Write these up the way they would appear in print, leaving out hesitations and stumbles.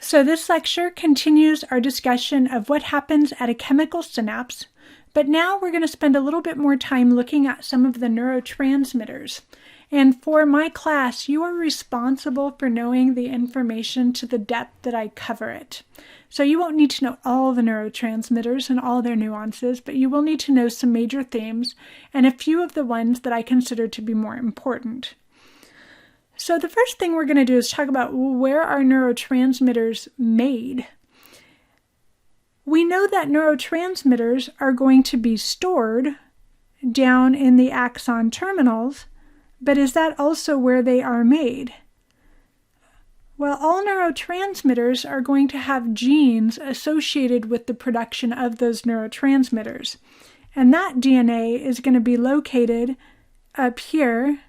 So this lecture continues our discussion of what happens at a chemical synapse, but now we're going to spend a little bit more time looking at some of the neurotransmitters. And for my class, you are responsible for knowing the information to the depth that I cover it. So you won't need to know all the neurotransmitters and all their nuances, but you will need to know some major themes and a few of the ones that I consider to be more important. So the first thing we're going to do is talk about where are neurotransmitters made. We know that neurotransmitters are going to be stored down in the axon terminals, but is that also where they are made? Well, all neurotransmitters are going to have genes associated with the production of those neurotransmitters. And that DNA is going to be located up here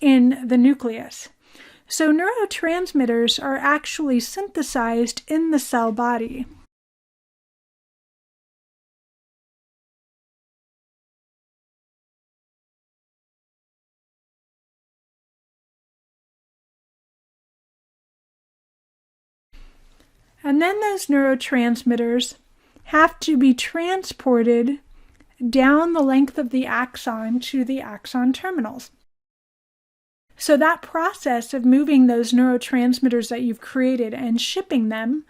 in the nucleus. So neurotransmitters are actually synthesized in the cell body. And then those neurotransmitters have to be transported down the length of the axon to the axon terminals. So that process of moving those neurotransmitters that you've created and shipping them,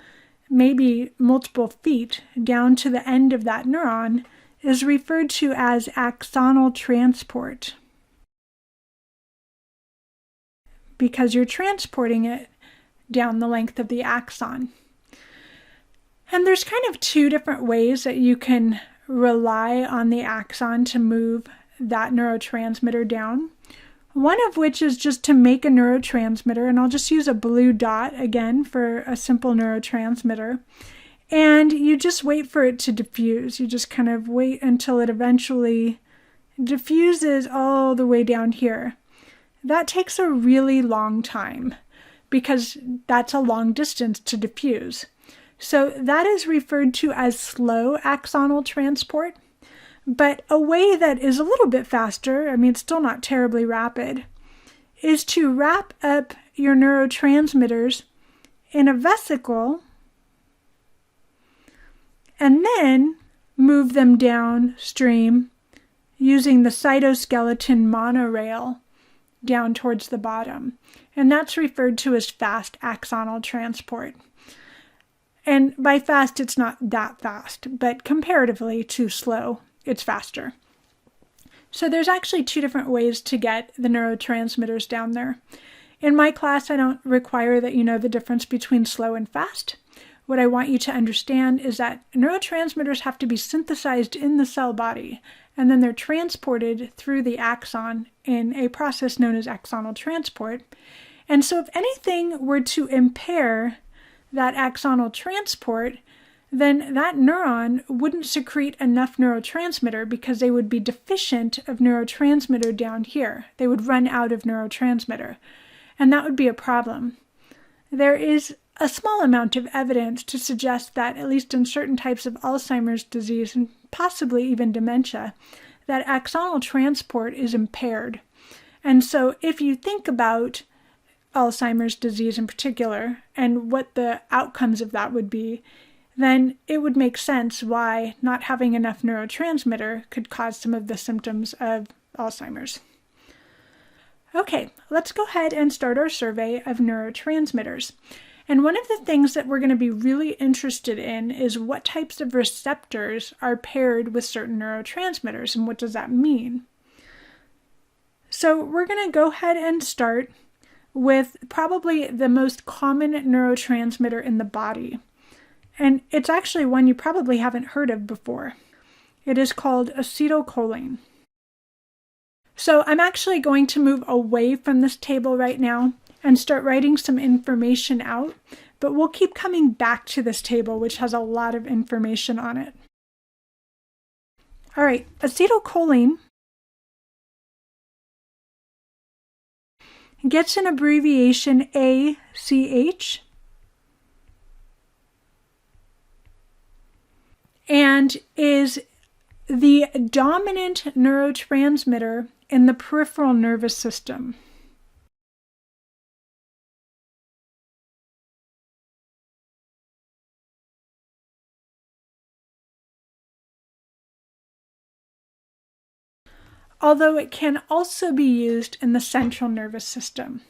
maybe multiple feet, down to the end of that neuron is referred to as axonal transport, because you're transporting it down the length of the axon. And there's kind of two different ways that you can rely on the axon to move that neurotransmitter down. One of which is just to make a neurotransmitter, and I'll just use a blue dot again for a simple neurotransmitter. And you just wait for it to diffuse. You just kind of wait until it eventually diffuses all the way down here. That takes a really long time because that's a long distance to diffuse. So that is referred to as slow axonal transport. But a way that is a little bit faster, I mean, it's still not terribly rapid, is to wrap up your neurotransmitters in a vesicle and then move them downstream using the cytoskeleton monorail down towards the bottom. And that's referred to as fast axonal transport. And by fast, it's not that fast, but comparatively to slow, it's faster. So there's actually two different ways to get the neurotransmitters down there. In my class, I don't require that you know the difference between slow and fast. What I want you to understand is that neurotransmitters have to be synthesized in the cell body, and then they're transported through the axon in a process known as axonal transport. And so if anything were to impair that axonal transport, then that neuron wouldn't secrete enough neurotransmitter because they would be deficient of neurotransmitter down here. They would run out of neurotransmitter, and that would be a problem. There is a small amount of evidence to suggest that, at least in certain types of Alzheimer's disease and possibly even dementia, that axonal transport is impaired. And so if you think about Alzheimer's disease in particular and what the outcomes of that would be, then it would make sense why not having enough neurotransmitter could cause some of the symptoms of Alzheimer's. Okay, let's go ahead and start our survey of neurotransmitters. And one of the things that we're going to be really interested in is what types of receptors are paired with certain neurotransmitters, and what does that mean? So we're going to go ahead and start with probably the most common neurotransmitter in the body. And it's actually one you probably haven't heard of before. It is called acetylcholine. So I'm actually going to move away from this table right now and start writing some information out, but we'll keep coming back to this table, which has a lot of information on it. All right, acetylcholine gets an abbreviation ACH, and is the dominant neurotransmitter in the peripheral nervous system. although it can also be used in the central nervous system.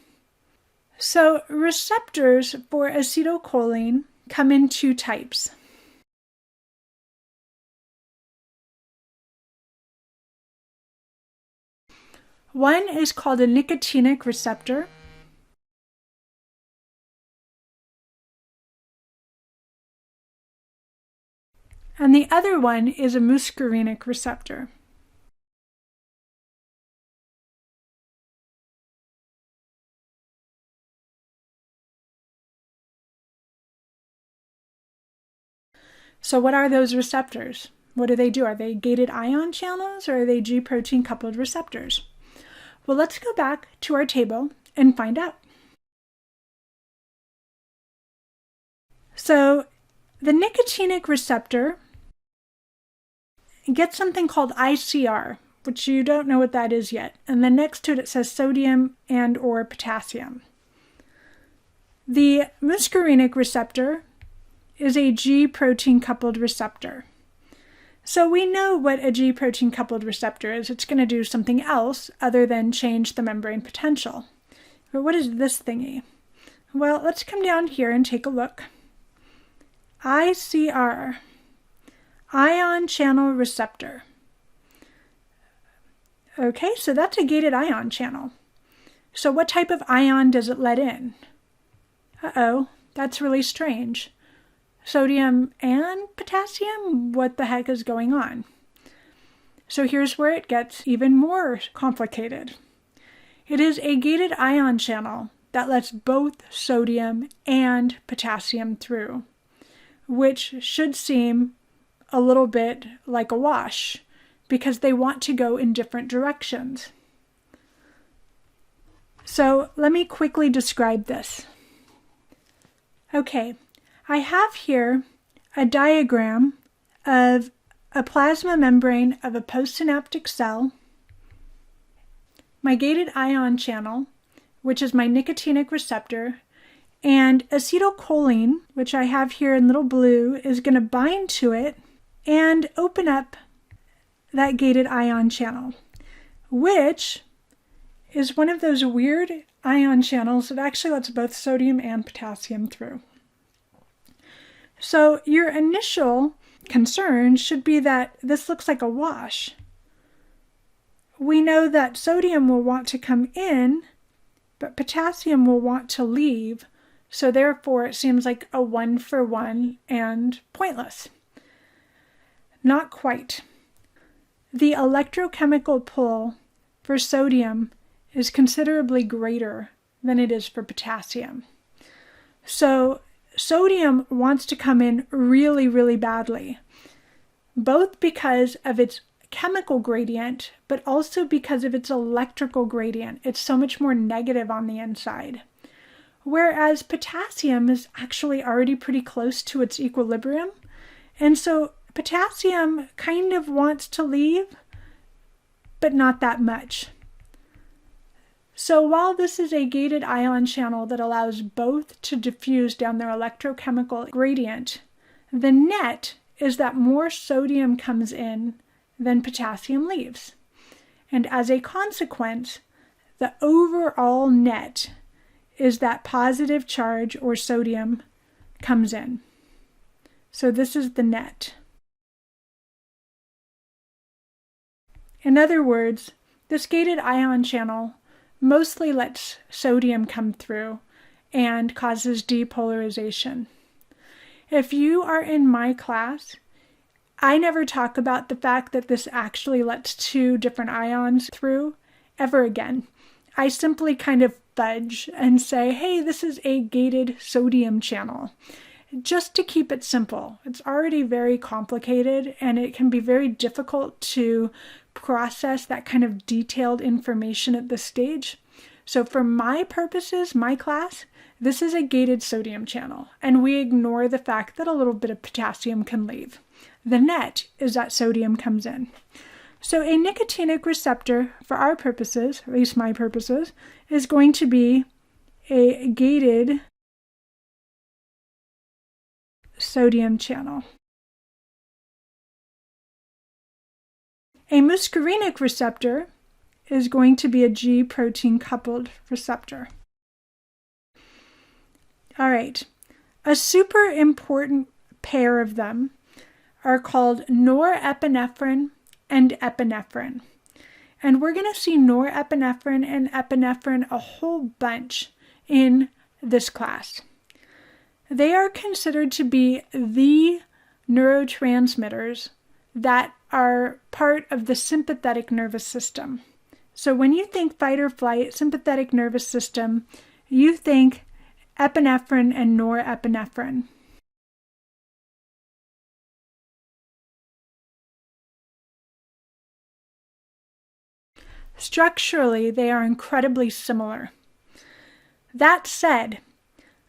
So receptors for acetylcholine come in two types. One is called a nicotinic receptor, and the other one is a muscarinic receptor. So what are those receptors? What do they do? Are they gated ion channels or are they G protein coupled receptors? Well, let's go back to our table and find out. So the nicotinic receptor gets something called ICR, which you don't know what that is yet. And then next to it, it says sodium and or potassium. The muscarinic receptor is a G protein coupled receptor. So we know what a G protein coupled receptor is. It's going to do something else other than change the membrane potential. But what is this thingy? Well, let's come down here and take a look. ICR, ion channel receptor. Okay, so that's a gated ion channel. So what type of ion does it let in? Uh-oh, that's really strange. Sodium and potassium? What the heck is going on? So here's where it gets even more complicated. It is a gated ion channel that lets both sodium and potassium through, which should seem a little bit like a wash because they want to go in different directions. So let me quickly describe this. Okay. I have here a diagram of a plasma membrane of a postsynaptic cell, my gated ion channel, which is my nicotinic receptor, and acetylcholine, which I have here in little blue, is going to bind to it and open up that gated ion channel, which is one of those weird ion channels that actually lets both sodium and potassium through. So your initial concern should be that this looks like a wash. We know that sodium will want to come in, but potassium will want to leave, so therefore it seems like a 1-for-1 and pointless. Not quite. The electrochemical pull for sodium is considerably greater than it is for potassium. So sodium wants to come in really, really badly, both because of its chemical gradient, but also because of its electrical gradient. It's so much more negative on the inside. Whereas potassium is actually already pretty close to its equilibrium. And so potassium kind of wants to leave, but not that much. So while this is a gated ion channel that allows both to diffuse down their electrochemical gradient, the net is that more sodium comes in than potassium leaves. And as a consequence, the overall net is that positive charge or sodium comes in. So this is the net. In other words, this gated ion channel mostly lets sodium come through and causes depolarization. If you are in my class, I never talk about the fact that this actually lets two different ions through ever again. I simply kind of fudge and say, hey, this is a gated sodium channel, just to keep it simple. It's already very complicated and it can be very difficult to process that kind of detailed information at this stage. So for my purposes, my class, this is a gated sodium channel, and we ignore the fact that a little bit of potassium can leave. The net is that sodium comes in. So a nicotinic receptor, for our purposes, at least my purposes, is going to be a gated sodium channel. A muscarinic receptor is going to be a G protein coupled receptor. All right, a super important pair of them are called norepinephrine and epinephrine. And we're going to see norepinephrine and epinephrine a whole bunch in this class. They are considered to be the neurotransmitters that are part of the sympathetic nervous system. So when you think fight or flight, sympathetic nervous system, you think epinephrine and norepinephrine. Structurally, they are incredibly similar. That said,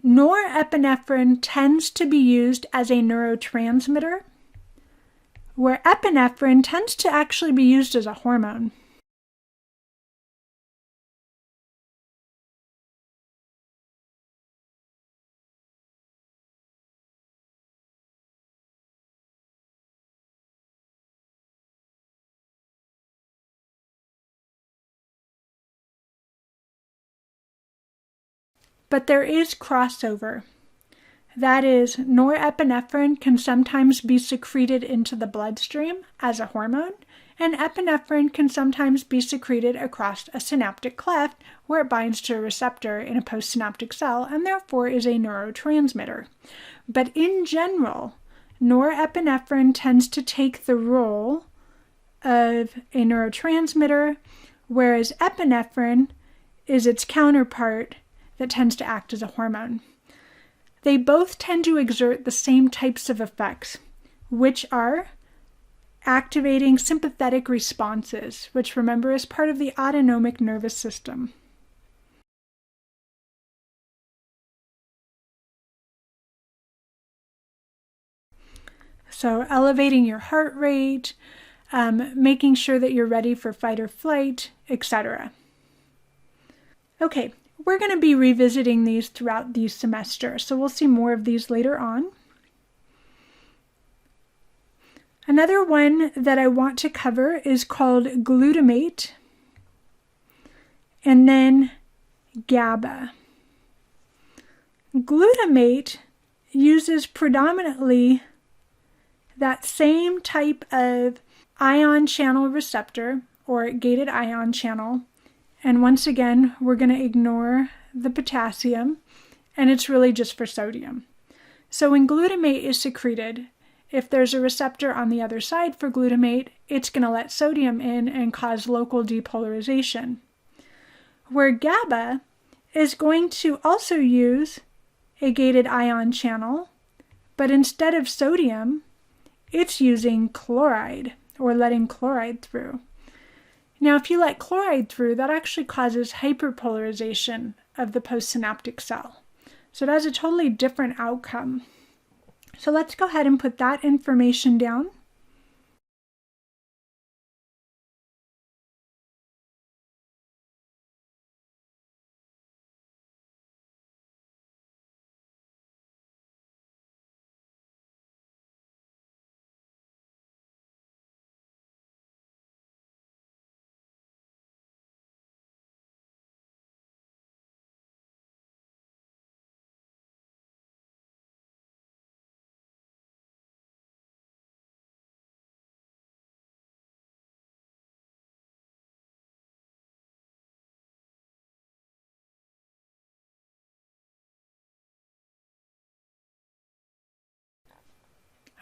norepinephrine tends to be used as a neurotransmitter, where epinephrine tends to actually be used as a hormone. But there is crossover. That is, norepinephrine can sometimes be secreted into the bloodstream as a hormone, and epinephrine can sometimes be secreted across a synaptic cleft where it binds to a receptor in a postsynaptic cell and therefore is a neurotransmitter. But in general, norepinephrine tends to take the role of a neurotransmitter, whereas epinephrine is its counterpart that tends to act as a hormone. They both tend to exert the same types of effects, which are activating sympathetic responses, which remember is part of the autonomic nervous system. So elevating your heart rate, making sure that you're ready for fight or flight, etc. Okay, we're going to be revisiting these throughout the semester, so we'll see more of these later on. Another one that I want to cover is called glutamate, and then GABA. Glutamate uses predominantly that same type of ion channel receptor or gated ion channel. And once again, we're going to ignore the potassium, and it's really just for sodium. So when glutamate is secreted, if there's a receptor on the other side for glutamate, it's going to let sodium in and cause local depolarization. Where GABA is going to also use a gated ion channel, but instead of sodium, it's using chloride or letting chloride through. Now, if you let chloride through, that actually causes hyperpolarization of the postsynaptic cell. So it has a totally different outcome. So let's go ahead and put that information down.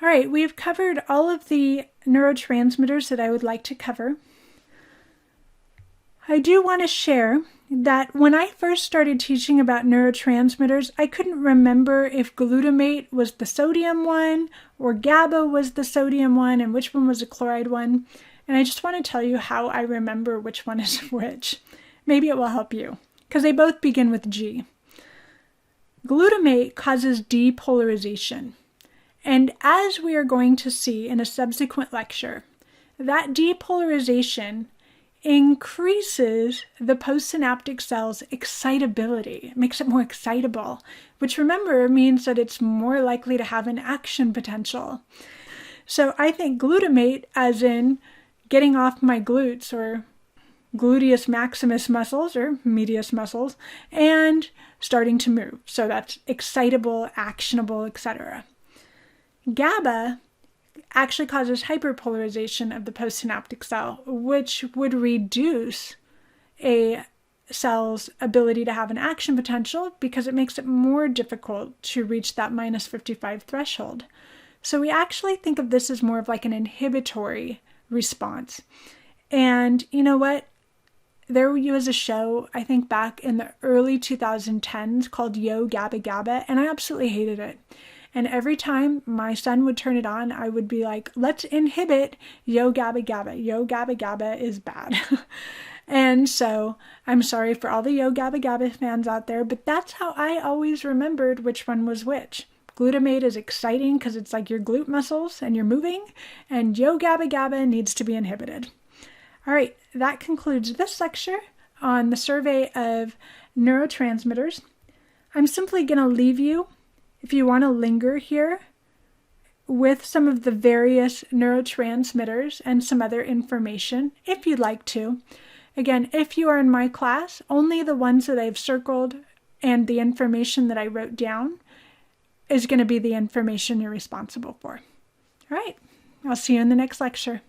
All right, we've covered all of the neurotransmitters that I would like to cover. I do want to share that when I first started teaching about neurotransmitters, I couldn't remember if glutamate was the sodium one or GABA was the sodium one and which one was the chloride one. And I just want to tell you how I remember which one is which. Maybe it will help you, because they both begin with G. Glutamate causes depolarization. And as we are going to see in a subsequent lecture, that depolarization increases the postsynaptic cell's excitability. It makes it more excitable, which remember means that it's more likely to have an action potential. So I think glutamate, as in getting off my glutes or gluteus maximus muscles or medius muscles and starting to move. So that's excitable, actionable, etc. GABA actually causes hyperpolarization of the postsynaptic cell, which would reduce a cell's ability to have an action potential because it makes it more difficult to reach that minus 55 threshold. So we actually think of this as more of like an inhibitory response. And you know what? There was a show, I think back in the early 2010s called Yo GABA GABA, and I absolutely hated it. And every time my son would turn it on, I would be like, let's inhibit Yo GABA GABA. Yo GABA GABA is bad. And so I'm sorry for all the Yo GABA GABA fans out there, but that's how I always remembered which one was which. Glutamate is exciting because it's like your glute muscles and you're moving, and Yo GABA GABA needs to be inhibited. All right, that concludes this lecture on the survey of neurotransmitters. I'm simply going to leave you, if you want to linger here, with some of the various neurotransmitters and some other information, if you'd like to. Again, if you are in my class, only the ones that I've circled and the information that I wrote down is going to be the information you're responsible for. All right, I'll see you in the next lecture.